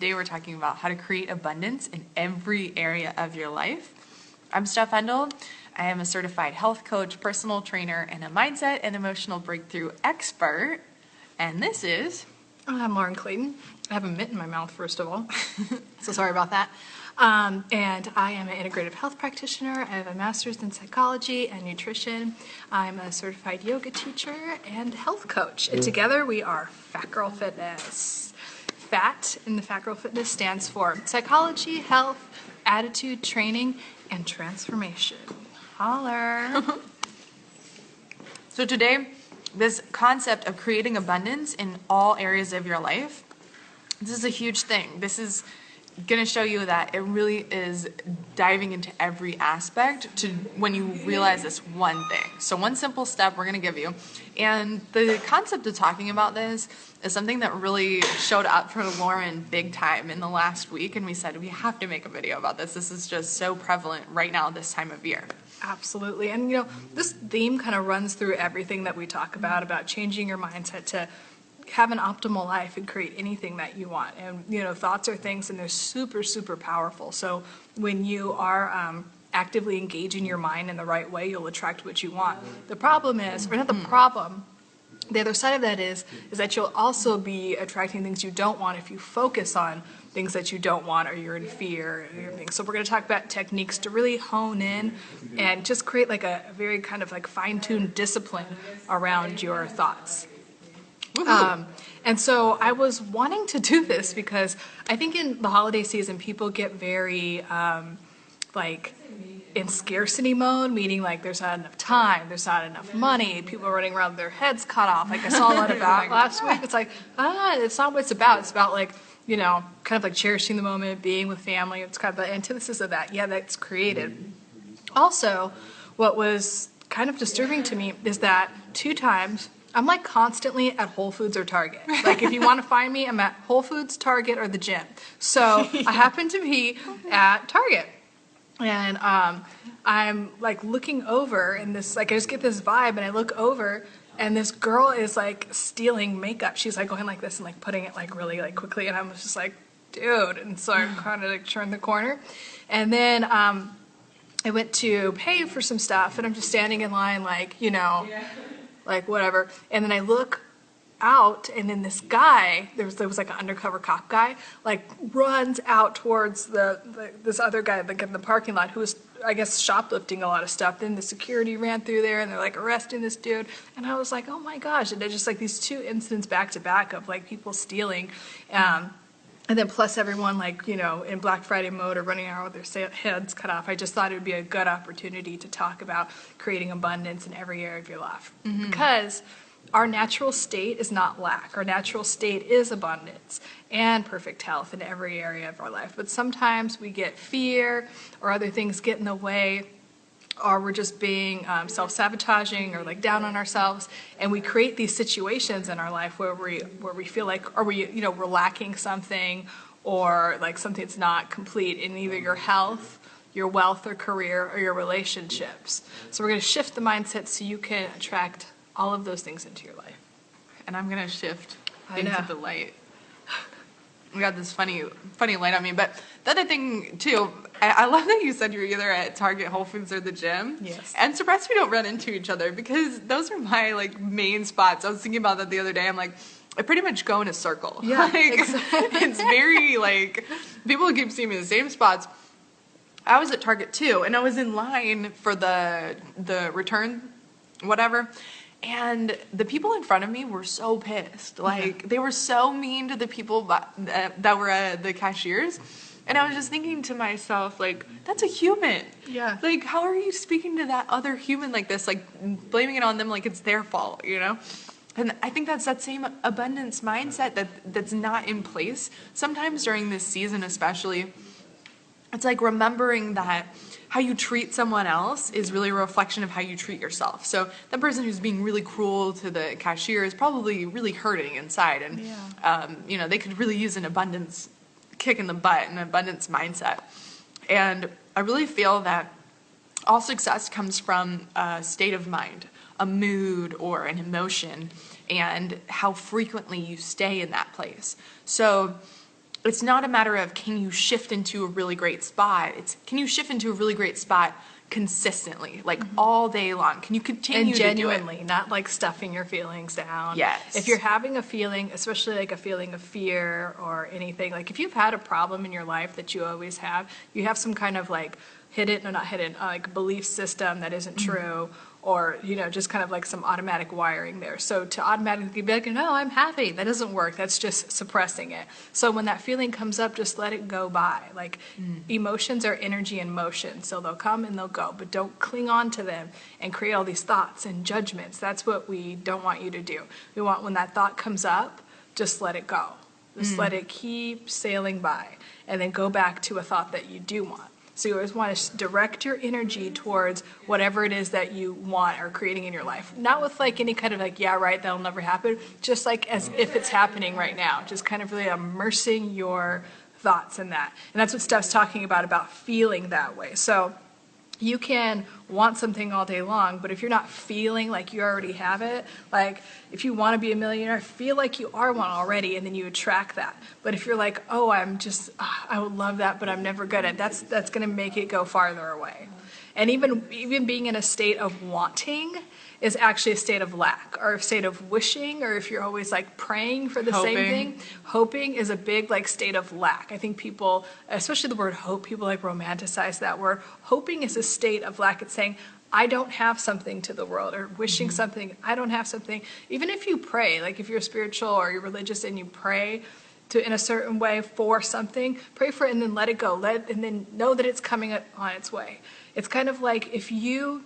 today we're talking about how to create abundance in every area of your life. I'm Steph. I am a certified health coach, personal trainer, and a mindset and emotional breakthrough expert. And this is... I'm Lauren Clayton. I have a mitt in my mouth, first of all, so sorry about that. And I am an integrative health practitioner. I have a master's in psychology and nutrition. I'm a certified yoga teacher and health coach. And together we are PHATTGirlFitness. PHATT in the PHATTGirlFitness stands for Psychology, Health, Attitude, Training, and Transformation. Holler! So today, this concept of creating abundance in all areas of your life, this is a huge thing. This is going to show you that it really is diving into every aspect to when you realize this one thing. So one simple step we're going to give you. And the concept of talking about this is something that really showed up for Lauren big time in the last week. And we said, we have to make a video about this. This is just so prevalent right now this time of year. Absolutely. And this theme kind of runs through everything that we talk about changing your mindset to have an optimal life and create anything that you want. And thoughts are things, and they're super, super powerful. So when you are actively engaging your mind in the right way, you'll attract what you want. The problem is, or not the problem, the other side of that is that you'll also be attracting things you don't want if you focus on things that you don't want, or you're in fear and everything. So we're going to talk about techniques to really hone in and just create like a very kind of like fine-tuned discipline around your thoughts. And so I was wanting to do this because I think in the holiday season, people get very in scarcity mode, meaning like there's not enough time, there's not enough money, people are running around with their heads cut off. Like I saw a lot about last week. It's like, it's not what it's about. It's about like, kind of like cherishing the moment, being with family. It's kind of the antithesis of that. Yeah, that's created. Also, what was kind of disturbing to me is that 2 times I'm like constantly at Whole Foods or Target. Like if you want to find me, I'm at Whole Foods, Target, or the gym. So I happen to be at Target. And I'm like looking over, and this, like I just get this vibe, and I look over, and this girl is like stealing makeup. She's like going like this and like putting it like really like quickly, and I was just like, dude. And so I kind of like turned the corner. And then I went to pay for some stuff, and I'm just standing in line like, like whatever. And then I look out, and then this guy, there was like an undercover cop guy, like runs out towards this other guy like in the parking lot who was, I guess, shoplifting a lot of stuff. Then the security ran through there, and they're like arresting this dude. And I was like, oh my gosh. And it's just like these 2 incidents back to back of like people stealing. And then plus everyone like, in Black Friday mode or running out with their heads cut off. I just thought it would be a good opportunity to talk about creating abundance in every area of your life. Mm-hmm. Because our natural state is not lack. Our natural state is abundance and perfect health in every area of our life. But sometimes we get fear or other things get in the way, or we're just being self-sabotaging or like down on ourselves, and we create these situations in our life where we feel like, or we're lacking something, or like something that's not complete in either your health, your wealth or career, or your relationships. So we're going to shift the mindset so you can attract all of those things into your life. And I'm going to shift into the light. We got this funny light on me. But the other thing, too, I love that you said you're either at Target, Whole Foods, or the gym. Yes. And surprised we don't run into each other, because those are my, like, main spots. I was thinking about that the other day. I'm like, I pretty much go in a circle. Yeah, like, exactly. It's very, like, people keep seeing me in the same spots. I was at Target, too, and I was in line for the return, whatever. And the people in front of me were so pissed. Like, they were so mean to the people that were the cashiers. And I was just thinking to myself, like, that's a human. Yeah. Like, how are you speaking to that other human like this? Like, blaming it on them like it's their fault, And I think that's that same abundance mindset that's not in place. Sometimes during this season especially, it's like remembering that how you treat someone else is really a reflection of how you treat yourself. So the person who's being really cruel to the cashier is probably really hurting inside. And, they could really use an abundance kick in the butt, an abundance mindset. And I really feel that all success comes from a state of mind, a mood or an emotion, and how frequently you stay in that place. So it's not a matter of can you shift into a really great spot. It's can you shift into a really great spot consistently, like all day long? Can you continue and to do it? genuinely, not like stuffing your feelings down. Yes. If you're having a feeling, especially like a feeling of fear or anything, like if you've had a problem in your life that you always have, you have some kind of like like belief system that isn't true, or, you know, just kind of like some automatic wiring there. So to automatically be like, no, I'm happy, that doesn't work. That's just suppressing it. So when that feeling comes up, just let it go by. Like emotions are energy in motion. So they'll come and they'll go, but don't cling on to them and create all these thoughts and judgments. That's what we don't want you to do. We want when that thought comes up, just let it go. Just let it keep sailing by, and then go back to a thought that you do want. So you always want to direct your energy towards whatever it is that you want or creating in your life. Not with like any kind of like, yeah, right, that'll never happen. Just like as if it's happening right now. Just kind of really immersing your thoughts in that. And that's what Steph's talking about feeling that way. So you can want something all day long, but if you're not feeling like you already have it, like if you want to be a millionaire, feel like you are one already, and then you attract that. But if you're like, oh, I would love that, but I'm never good at it, that's going to make it go farther away. And even being in a state of wanting is actually a state of lack, or a state of wishing, or if you're always like praying for the same thing, hoping is a big like state of lack. I think people, especially the word hope, people like romanticize that word. Hoping is a state of lack. It's saying, I don't have something to the world, or wishing something, I don't have something. Even if you pray, like if you're spiritual or you're religious and you pray in a certain way for something, pray for it and then let it go. And then know that it's coming on its way. It's kind of like if you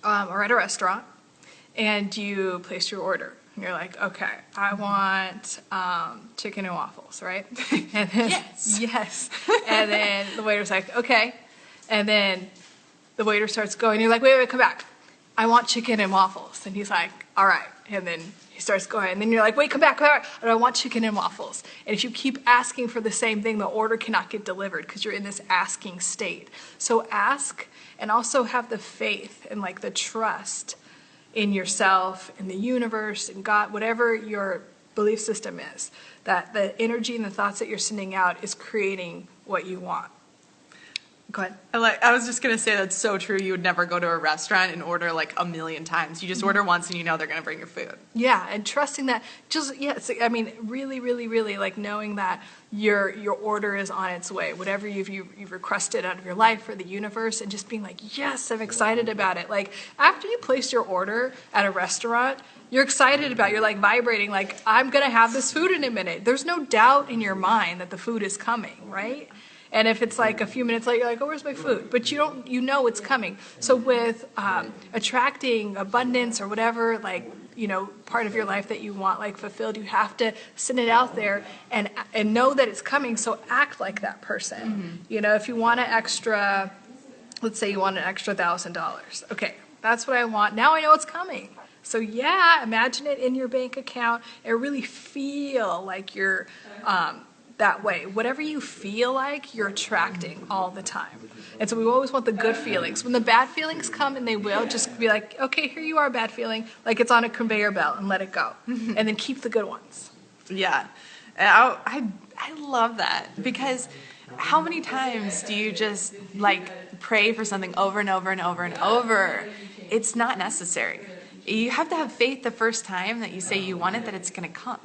are at a restaurant and you place your order. And you're like, okay, I want chicken and waffles, right? And then, yes. And then the waiter's like, okay. And then the waiter starts going. You're like, wait, come back. I want chicken and waffles. And he's like, all right. And then he starts going. And then you're like, wait, come back. I want chicken and waffles. And if you keep asking for the same thing, the order cannot get delivered because you're in this asking state. So ask, and also have the faith and like the trust in yourself, in the universe, in God, whatever your belief system is, that the energy and the thoughts that you're sending out is creating what you want. Go ahead. I was just going to say that's so true. You would never go to a restaurant and order like a million times. You just order once and you know they're going to bring your food. Yeah, and trusting that, I mean, really, really, really like knowing that your order is on its way. Whatever you've requested out of your life or the universe, and just being like, yes, I'm excited about it. Like after you place your order at a restaurant, you're excited about it. You're like vibrating, like I'm going to have this food in a minute. There's no doubt in your mind that the food is coming, right? And if it's like a few minutes later, you're like, oh, where's my food? But you know it's coming. So with attracting abundance or whatever, like, you know, part of your life that you want like fulfilled, you have to send it out there and know that it's coming. So act like that person. You know, if you want let's say you want an extra $1,000. Okay, that's what I want. Now I know it's coming. So yeah, imagine it in your bank account and really feel like you're that way. Whatever you feel like, you're attracting all the time. And so we always want the good feelings. When the bad feelings come, and they will, just be like, okay, here you are, bad feeling, like it's on a conveyor belt, and let it go. And then keep the good ones. Yeah. I love that, because how many times do you just like pray for something over and over and over and over? It's not necessary. You have to have faith the first time that you say you want it, that it's going to come.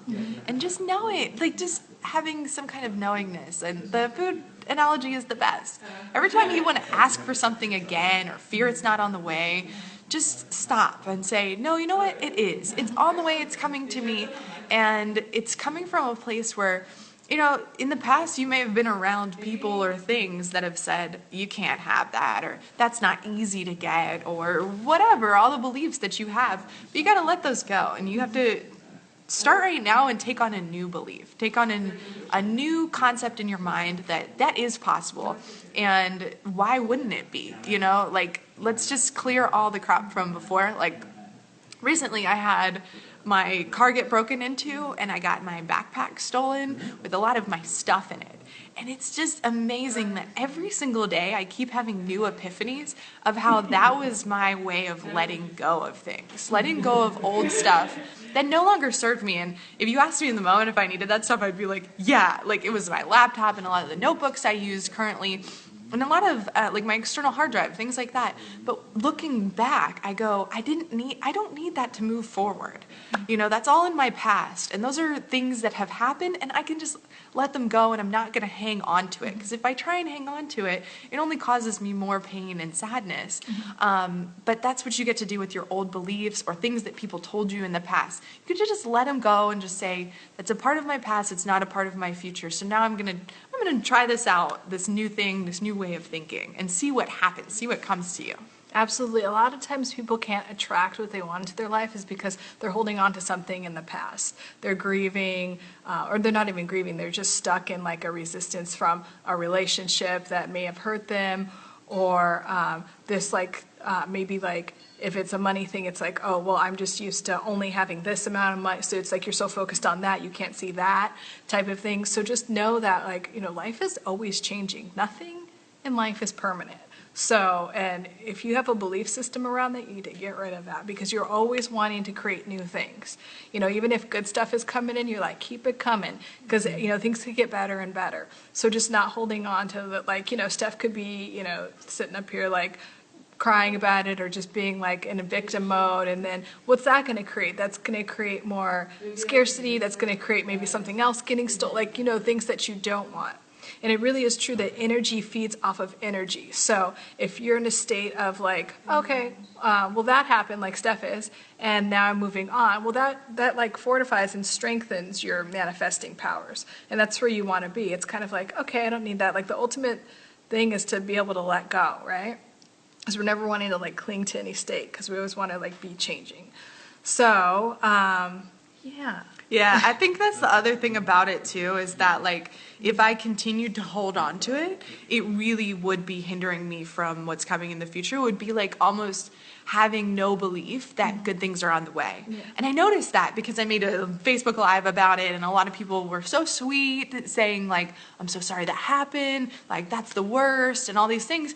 And just know it. Like just having some kind of knowingness. And the food analogy is the best. Every time you want to ask for something again or fear it's not on the way, just stop and say, no, you know what? It is. It's on the way. It's coming to me. And it's coming from a place where, you know, in the past you may have been around people or things that have said, you can't have that, or that's not easy to get, or whatever, all the beliefs that you have. But you got to let those go, and you have to start right now and take on a new belief. Take on a new concept in your mind that is possible. And why wouldn't it be? You know, like, let's just clear all the crap from before. Like, recently I had my car get broken into, and I got my backpack stolen with a lot of my stuff in it. And it's just amazing that every single day I keep having new epiphanies of how that was my way of letting go of things, letting go of old stuff, that no longer served me. And if you asked me in the moment if I needed that stuff, I'd be like, yeah, like it was my laptop and a lot of the notebooks I use currently, and a lot of like my external hard drive, things like that. But looking back, I go, I don't need that to move forward. You know, that's all in my past. And those are things that have happened, and I can just let them go, and I'm not going to hang on to it. Because if I try and hang on to it, it only causes me more pain and sadness. But that's what you get to do with your old beliefs or things that people told you in the past. You could just let them go and just say, that's a part of my past, it's not a part of my future. So now I'm going to try this out, this new thing, this new way of thinking, and see what happens, see what comes to you. Absolutely. A lot of times people can't attract what they want into their life is because they're holding on to something in the past. They're grieving, or they're not even grieving, they're just stuck in like a resistance from a relationship that may have hurt them, or this like, maybe like, if it's a money thing, it's like, oh, well, I'm just used to only having this amount of money. So it's like you're so focused on that, you can't see that type of thing. So just know that, like, you know, life is always changing. Nothing in life is permanent. So, and if you have a belief system around that, you need to get rid of that because you're always wanting to create new things. You know, even if good stuff is coming in, you're like, keep it coming because, you know, things could get better and better. So just not holding on to the, like, you know, Steph could be, you know, sitting up here like, crying about it or just being like in a victim mode, and then what's that going to create? That's going to create more scarcity. That's going to create maybe something else getting stolen, like, you know, things that you don't want. And it really is true that energy feeds off of energy. So if you're in a state of like, okay, well that happened, like Steph is, and now I'm moving on, well that like fortifies and strengthens your manifesting powers, and that's where you want to be. It's kind of like, okay, I don't need that. Like the ultimate thing is to be able to let go, right? Because we're never wanting to like cling to any state because we always want to like be changing. So, yeah. Yeah, I think that's the other thing about it too, is that like if I continued to hold on to it, it really would be hindering me from what's coming in the future. It would be like almost having no belief that good things are on the way. Yeah. And I noticed that because I made a Facebook Live about it, and a lot of people were so sweet saying like, I'm so sorry that happened, like that's the worst and all these things.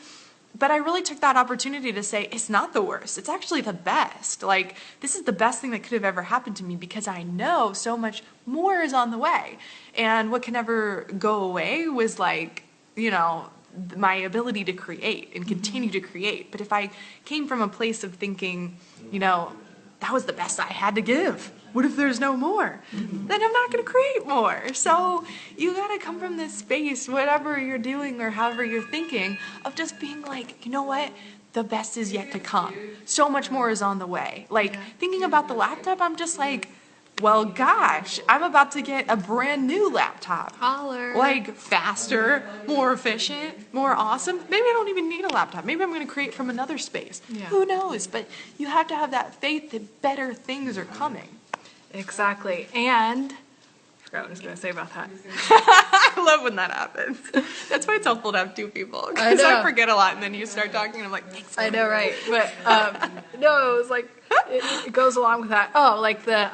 But I really took that opportunity to say, it's not the worst. It's actually the best. Like, this is the best thing that could have ever happened to me because I know so much more is on the way. And what can never go away was like, you know, my ability to create and continue to create. But if I came from a place of thinking, you know, that was the best I had to give. What if there's no more? Then I'm not going to create more. So you got to come from this space, whatever you're doing or however you're thinking, of just being like, you know what? The best is yet to come. So much more is on the way. Like thinking about the laptop, I'm just like, well, gosh, I'm about to get a brand new laptop. Holler. Like faster, more efficient, more awesome. Maybe I don't even need a laptop. Maybe I'm going to create from another space. Yeah. Who knows? But you have to have that faith that better things are coming. Exactly. And I forgot what I was going to say about that. I love when that happens. That's why it's helpful to have two people. Because I forget a lot, and then you start talking, and I'm like, thanks. I know, right? But no, it was like, it goes along with that. Oh, like the,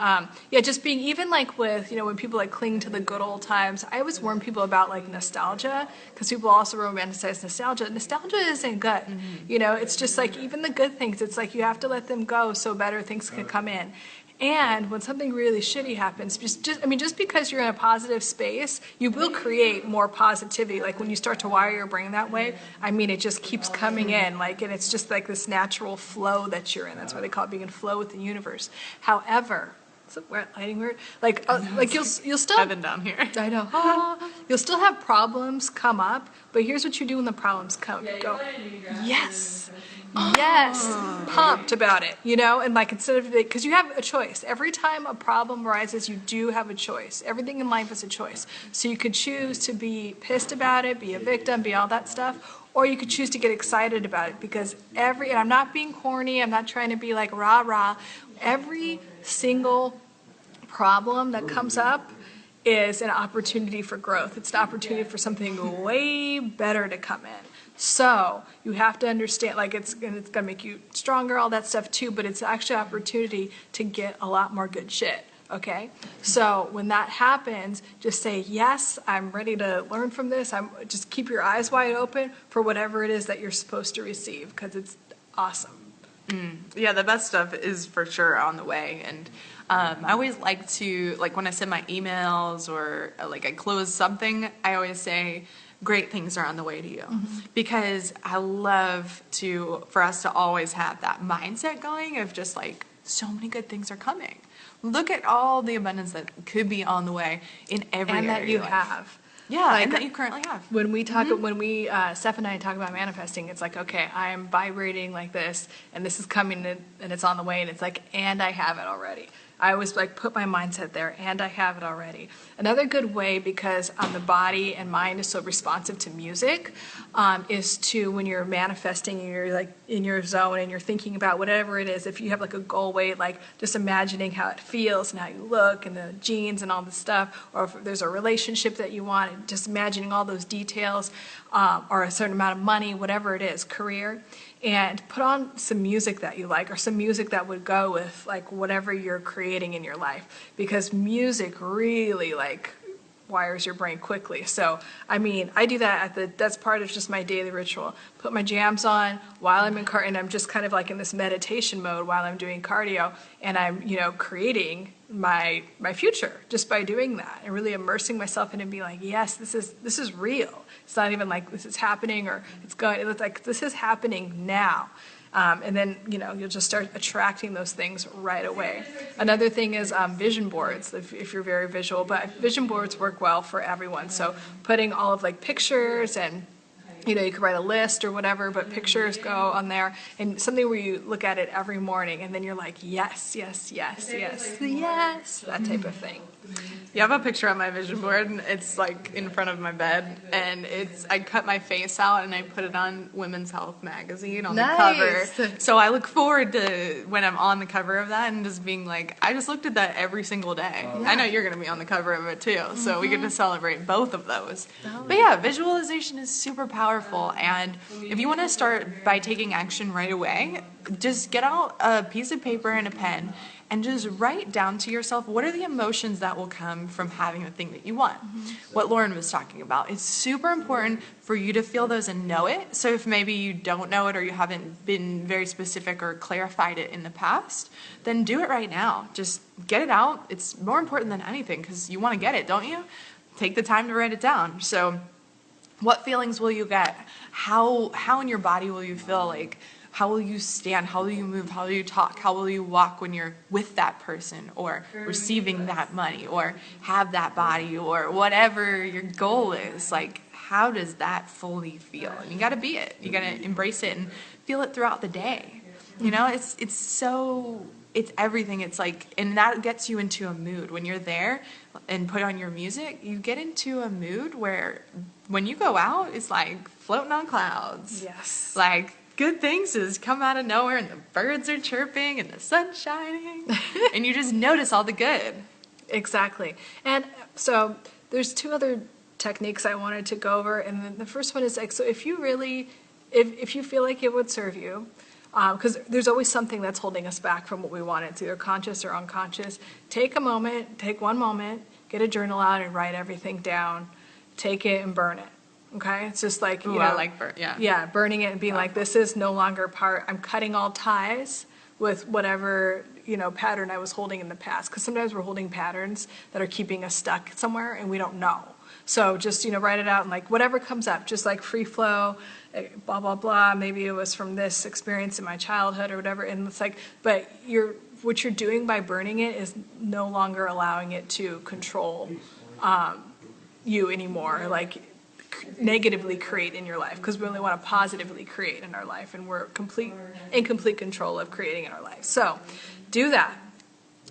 yeah, just being, even like with, you know, when people like cling to the good old times, I always warn people about like nostalgia, because people also romanticize nostalgia. Nostalgia isn't good. You know, it's just like, even the good things, it's like you have to let them go so better things can come in. And when something really shitty happens, just because you're in a positive space, you will create more positivity. Like when you start to wire your brain that way, I mean, it just keeps coming in, like, and it's just like this natural flow that you're in. That's why they call it being in flow with the universe. However, is it lighting weird? Like you'll still heaven down here. I know. You'll still have problems come up, but here's what you do when the problems come. You go, yes. Yes, pumped about it, you know, and like instead of, because you have a choice. Every time a problem arises, you do have a choice. Everything in life is a choice. So you could choose to be pissed about it, be a victim, be all that stuff, or you could choose to get excited about it because and I'm not being corny, I'm not trying to be like rah rah, every single problem that comes up is an opportunity for growth. It's an opportunity for something way better to come in. So you have to understand, like it's going to make you stronger, all that stuff too, but it's actually an opportunity to get a lot more good shit, okay? So when that happens, just say, yes, I'm ready to learn from this. Just keep your eyes wide open for whatever it is that you're supposed to receive, because it's awesome. Yeah, the best stuff is for sure on the way. And I always like to, like when I send my emails or like I close something, I always say, great things are on the way to you. Because I love for us to always have that mindset going of just like, so many good things are coming. Look at all the abundance that could be on the way in every area that you of life. have. Yeah, Like, and that you currently have. When we talk, Steph and I talk about manifesting, it's like, okay, I am vibrating like this, and this is coming, and it's on the way, and it's like, and I have it already. I always like put my mindset there, and I have it already. Another good way, because the body and mind is so responsive to music, is to, when you're manifesting and you're like in your zone and you're thinking about whatever it is, if you have like a goal weight, like just imagining how it feels and how you look and the jeans and all the stuff, or if there's a relationship that you want, just imagining all those details, or a certain amount of money, whatever it is, career, and put on some music that you like, or some music that would go with like whatever you're creating in your life, because music really like wires your brain quickly. So I mean, I do that that's part of just my daily ritual. Put my jams on while I'm in and I'm just kind of like in this meditation mode while I'm doing cardio, and I'm, you know, creating my future just by doing that and really immersing myself in it and being like, yes, this is real. It's not even like this is happening or it's like this is happening now. And then, you know, you'll just start attracting those things right away. Another thing is vision boards, if you're very visual, but vision boards work well for everyone. So putting all of like pictures and, you know, you could write a list or whatever, but pictures go on there, and something where you look at it every morning and then you're like, yes, yes, yes, yes, yes, that type of thing. You have a picture on my vision board, and it's like in front of my bed, and I cut my face out and I put it on Women's Health magazine on the cover. So I look forward to when I'm on the cover of that and just being like, I just looked at that every single day. Yeah. I know you're going to be on the cover of it too, so we get to celebrate both of those. But yeah, visualization is super powerful, and if you want to start by taking action right away, just get out a piece of paper and a pen and just write down to yourself, what are the emotions that will come from having the thing that you want? What Lauren was talking about. It's super important for you to feel those and know it. So if maybe you don't know it or you haven't been very specific or clarified it in the past, then do it right now. Just get it out. It's more important than anything because you want to get it, don't you? Take the time to write it down. So what feelings will you get? How in your body will you feel? Like, how will you stand? How will you move? How will you talk? How will you walk when you're with that person or receiving that money or have that body or whatever your goal is? Like, how does that fully feel? And you got to be it. You got to embrace it and feel it throughout the day. You know, it's everything. It's like, and that gets you into a mood. When you're there and put on your music, you get into a mood where when you go out, it's like floating on clouds. Yes. Like, good things just come out of nowhere, and the birds are chirping and the sun's shining, and you just notice all the good. Exactly. And so there's two other techniques I wanted to go over, and then the first one is like, so if you really, if you feel like it would serve you, because there's always something that's holding us back from what we want. It's either conscious or unconscious. Take one moment, get a journal out and write everything down, take it and burn it. Okay, it's just like, you know, I like yeah, burning it and being like, this is no longer part. I'm cutting all ties with whatever, you know, pattern I was holding in the past. Because sometimes we're holding patterns that are keeping us stuck somewhere and we don't know. So just, you know, write it out and like whatever comes up, just like free flow, blah blah blah. Maybe it was from this experience in my childhood or whatever. And it's like, but what you're doing by burning it is no longer allowing it to control you anymore. Like, negatively create in your life, because we only want to positively create in our life, and we're in complete control of creating in our life. So do that.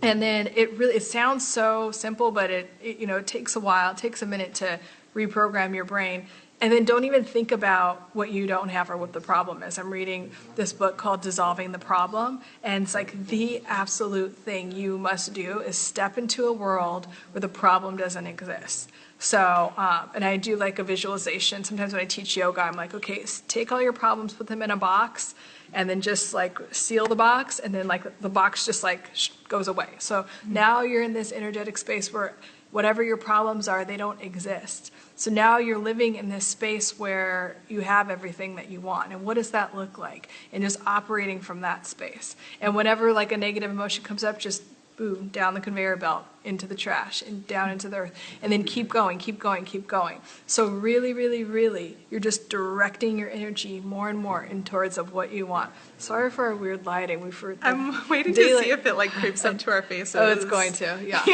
And then it sounds so simple, but it you know, it takes a while. It takes a minute to reprogram your brain. And then don't even think about what you don't have or what the problem is. I'm reading this book called Dissolving the Problem, and it's like the absolute thing you must do is step into a world where the problem doesn't exist. So, and I do like a visualization. Sometimes when I teach yoga, I'm like, okay, take all your problems, put them in a box, and then just like seal the box, and then like the box just like goes away. So now you're in this energetic space where whatever your problems are, they don't exist. So now you're living in this space where you have everything that you want. And what does that look like? And just operating from that space. And whenever like a negative emotion comes up, just boom, down the conveyor belt, into the trash, and down into the earth. And then keep going, keep going, keep going. So really, really, really, you're just directing your energy more and more in towards of what you want. Sorry for our weird lighting. I'm waiting to see if it like creeps up to our faces. Oh, it's going to, yeah.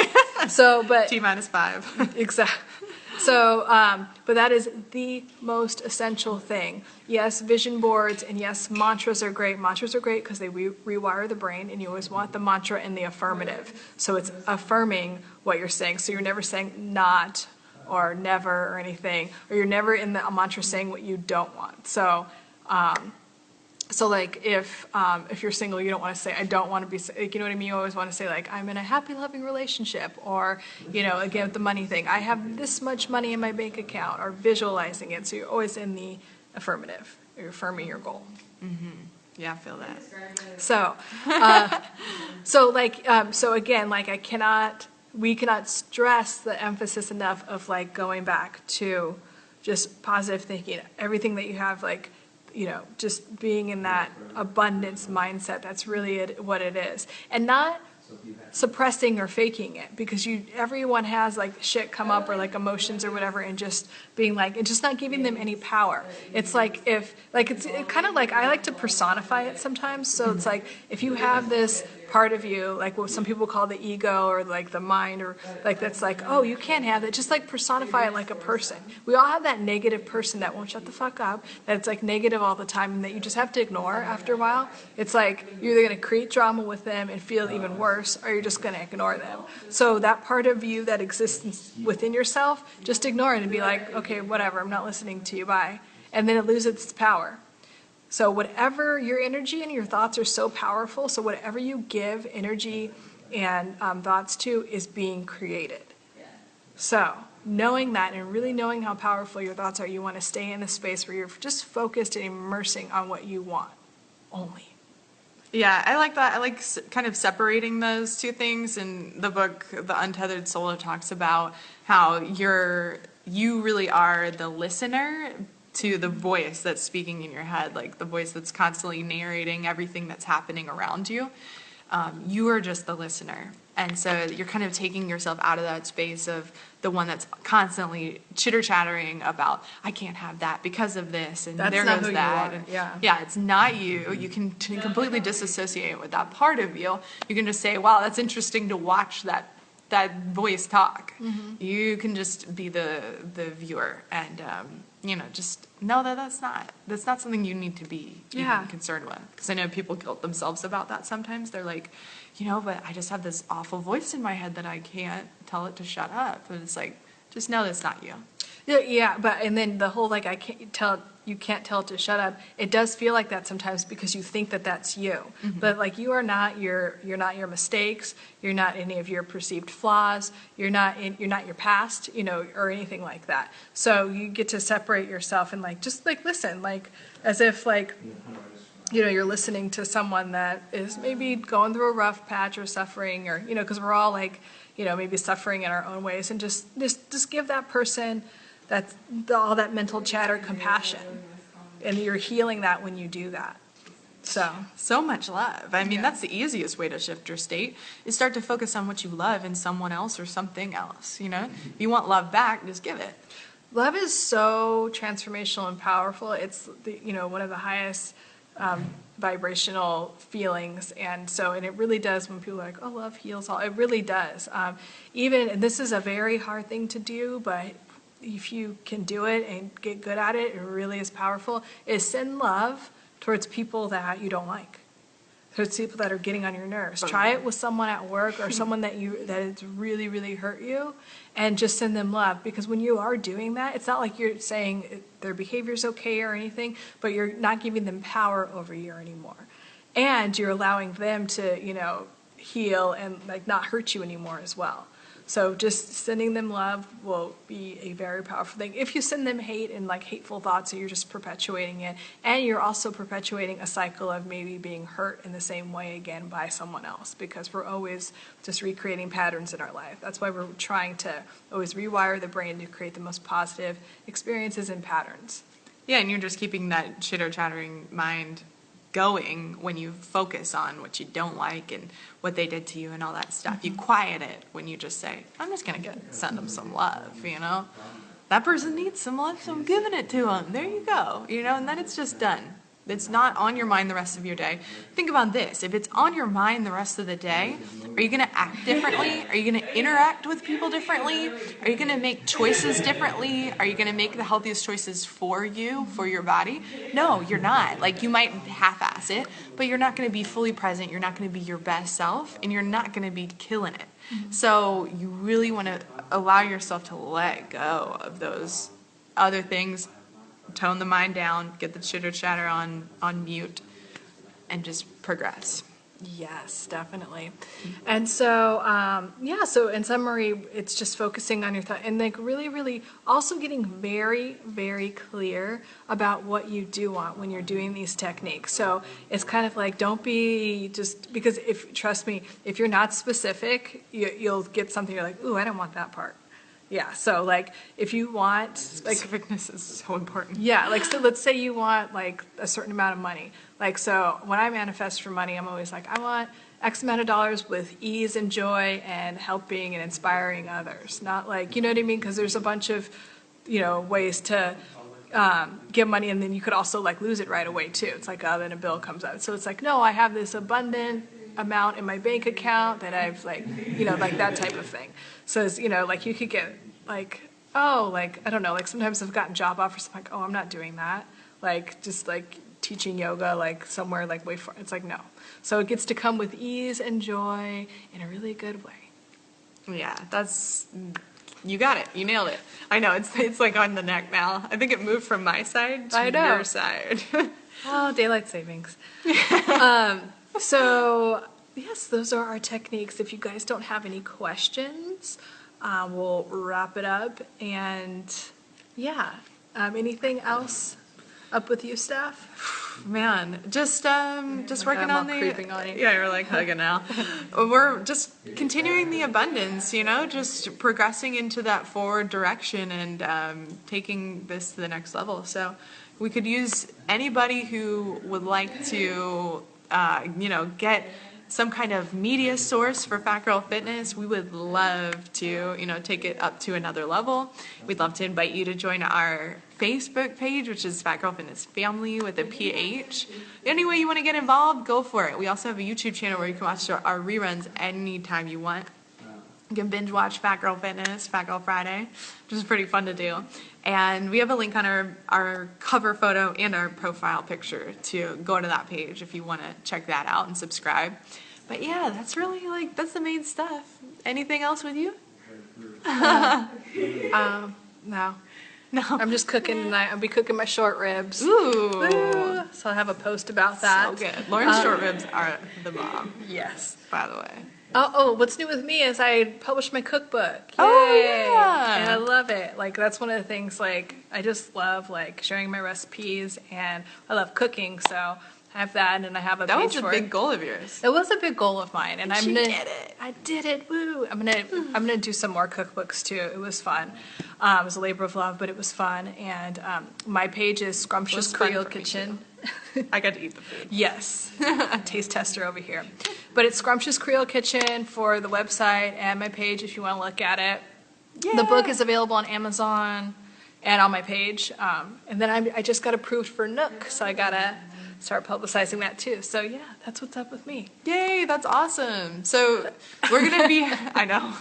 So, but T-5. Exactly. So, but that is the most essential thing. Yes, vision boards, and yes, mantras are great. Mantras are great because they rewire the brain, and you always want the mantra in the affirmative. So it's affirming what you're saying. So you're never saying not or never or anything, or you're never in the mantra saying what you don't want. So, so like if you're single, you don't want to say, I don't want to be, like, you know what I mean? You always want to say like, I'm in a happy, loving relationship, or, you know, again, with the money thing, I have this much money in my bank account, or visualizing it. So you're always in the affirmative. You're affirming your goal. Mm-hmm. Yeah, I feel that. So, so again, like we cannot stress the emphasis enough of like going back to just positive thinking, everything that you have, like, you know, just being in that abundance mindset. That's really what it is. And not suppressing or faking it, because everyone has like shit come up, or like emotions or whatever, and just being like, and just not giving them any power. It's like it's kind of like, I like to personify it sometimes. So it's like, if you have this part of you, like what some people call the ego, or like the mind, or like that's like, oh, you can't have that. Just like personify it like a person. We all have that negative person that won't shut the fuck up, that's like negative all the time, and that you just have to ignore after a while. It's like you're either going to create drama with them and feel even worse, or you're just going to ignore them. So that part of you that exists within yourself, just ignore it and be like, okay, whatever, I'm not listening to you, bye. And then it loses its power. So whatever your energy and your thoughts are so powerful, so whatever you give energy and thoughts to is being created. So knowing that, and really knowing how powerful your thoughts are, you want to stay in a space where you're just focused and immersing on what you want only. Yeah, I like that. I like kind of separating those two things. In the book, The Untethered Soul, talks about how you really are the listener to the voice that's speaking in your head, like the voice that's constantly narrating everything that's happening around you. You are just the listener. And so you're kind of taking yourself out of that space of the one that's constantly chitter-chattering about, I can't have that because of this, and that's there not goes who that. You are. And yeah, it's not you. You can completely disassociate with that part of you. You can just say, wow, that's interesting to watch that voice talk. Mm-hmm. You can just be the viewer, and just know that that's not something you need to be even concerned with. Because I know people guilt themselves about that sometimes. They're like, but I just have this awful voice in my head that I can't tell it to shut up. And it's like, just know that's not you. Yeah, and then the whole like, you can't tell it to shut up. It does feel like that sometimes because you think that that's you. Mm-hmm. But like, you're not your mistakes. You're not any of your perceived flaws. You're not your past, or anything like that. So you get to separate yourself and like, just like listen, like as if like, you're listening to someone that is maybe going through a rough patch or suffering, or, because we're all like, maybe suffering in our own ways, and just give that person all that mental chatter compassion, and you're healing that when you do that. So much love. I mean, that's the easiest way to shift your state, is start to focus on what you love in someone else or something else. If you want love back, just give it. Love is so transformational and powerful. It's one of the highest vibrational feelings, and it really does. When people are like, oh, love heals all, it really does. And this is a very hard thing to do, but if you can do it and get good at it, it really is powerful, is send love towards people that you don't like, towards people that are getting on your nerves. Try it with someone at work, or someone that has really, really hurt you, and just send them love. Because when you are doing that, it's not like you're saying their behavior's okay or anything, but you're not giving them power over you anymore. And you're allowing them to, heal and like not hurt you anymore as well. So just sending them love will be a very powerful thing. If you send them hate and like hateful thoughts, you're just perpetuating it. And you're also perpetuating a cycle of maybe being hurt in the same way again by someone else, because we're always just recreating patterns in our life. That's why we're trying to always rewire the brain to create the most positive experiences and patterns. Yeah, and you're just keeping that chitter-chattering mind going when you focus on what you don't like and what they did to you and all that stuff. You quiet it when you just say, I'm just going to send them some love, you know? That person needs some love, so I'm giving it to them. There you go, you know, and then it's just done. It's not on your mind the rest of your day. Think about this. If it's on your mind the rest of the day, are you going to act differently? Are you going to interact with people differently? Are you going to make choices differently? Are you going to make the healthiest choices for you, for your body? No, you're not. Like, you might half-ass it, but you're not going to be fully present. You're not going to be your best self, and you're not going to be killing it. So you really want to allow yourself to let go of those other things. Tone the mind down, get the chitter chatter on mute, and just progress. Yes, definitely. And so, so in summary, it's just focusing on your thought and like really, really also getting very, very clear about what you do want when you're doing these techniques. So it's kind of like, don't be just, because trust me, if you're not specific, you'll get something you're like, ooh, I don't want that part. Yeah, so like if you want like specificness is so important. Yeah, like so let's say you want like a certain amount of money. Like so when I manifest for money, I'm always like, I want X amount of dollars with ease and joy and helping and inspiring others. Not like, you know what I mean? Because there's a bunch of, ways to get money, and then you could also like lose it right away too. It's like, then a bill comes out. So it's like, no, I have this abundant amount in my bank account that I've like, like that type of thing. So it's, like you could get like, I don't know, like sometimes I've gotten job offers, I'm like, I'm not doing that. Like just like teaching yoga, like somewhere like way far. It's like, no. So it gets to come with ease and joy in a really good way. Yeah, you got it. You nailed it. I know, it's like on the neck now. I think it moved from my side to your side. Oh, daylight savings. So, yes, those are our techniques. If you guys don't have any questions, we'll wrap it up. And, anything else up with you, Steph? Man, just working on the... creeping on you. Yeah, you're like hugging now. We're just continuing the abundance, just progressing into that forward direction and taking this to the next level. So we could use anybody who would like to... get some kind of media source for Fat Girl Fitness. We would love to, take it up to another level. We'd love to invite you to join our Facebook page, which is Fat Girl Fitness Family with a PH. Any way you want to get involved, go for it. We also have a YouTube channel where you can watch our reruns anytime you want. You can binge watch Fat Girl Fitness, Fat Girl Friday, which is pretty fun to do. And we have a link on our cover photo and our profile picture to go to that page if you want to check that out and subscribe. But yeah, that's really that's the main stuff. Anything else with you? No. No. I'm just cooking tonight. I'll be cooking my short ribs. Ooh. So I'll have a post about that. So good. Lauren's short ribs are the bomb. Yes. By the way. Oh, what's new with me is I published my cookbook. Yay. Oh, yeah. And I love it. Like, that's one of the things, I just love, sharing my recipes, and I love cooking, so I have that, and I have a page for it. That was a big goal of yours. It was a big goal of mine, and She did it. I did it, woo! I'm gonna do some more cookbooks, too. It was fun. It was a labor of love, but it was fun, and my page is Scrumptious Creole Kitchen. I got to eat the food. Yes, taste tester over here. But it's Scrumptious Creole Kitchen for the website and my page if you want to look at it. Yeah. The book is available on Amazon and on my page. And then I just got approved for Nook, so I got to start publicizing that too. So yeah, that's what's up with me. Yay, that's awesome. So we're going to be, I know,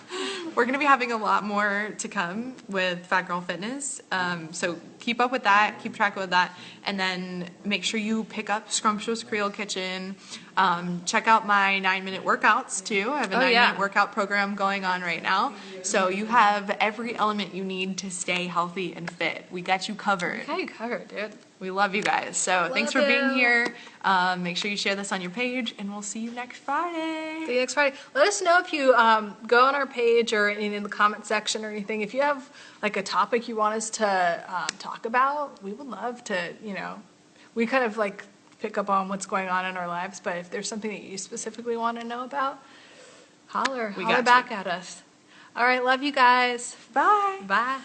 we're going to be having a lot more to come with Fat Girl Fitness. So keep up with that, keep track with that, and then make sure you pick up Scrumptious Creole Kitchen. Check out my 9-minute workouts too. I have a 9-minute workout program going on right now. So you have every element you need to stay healthy and fit. We got you covered. I got you covered, dude. We love you guys. So thanks for Love being you. here. Make sure you share this on your page, and we'll see you next Friday. See you next Friday. Let us know if you go on our page or in the comment section or anything. If you have like a topic you want us to talk about, we would love to, we kind of like pick up on what's going on in our lives, but if there's something that you specifically want to know about, holler We got you. back at us. All right, love you guys. Bye. Bye.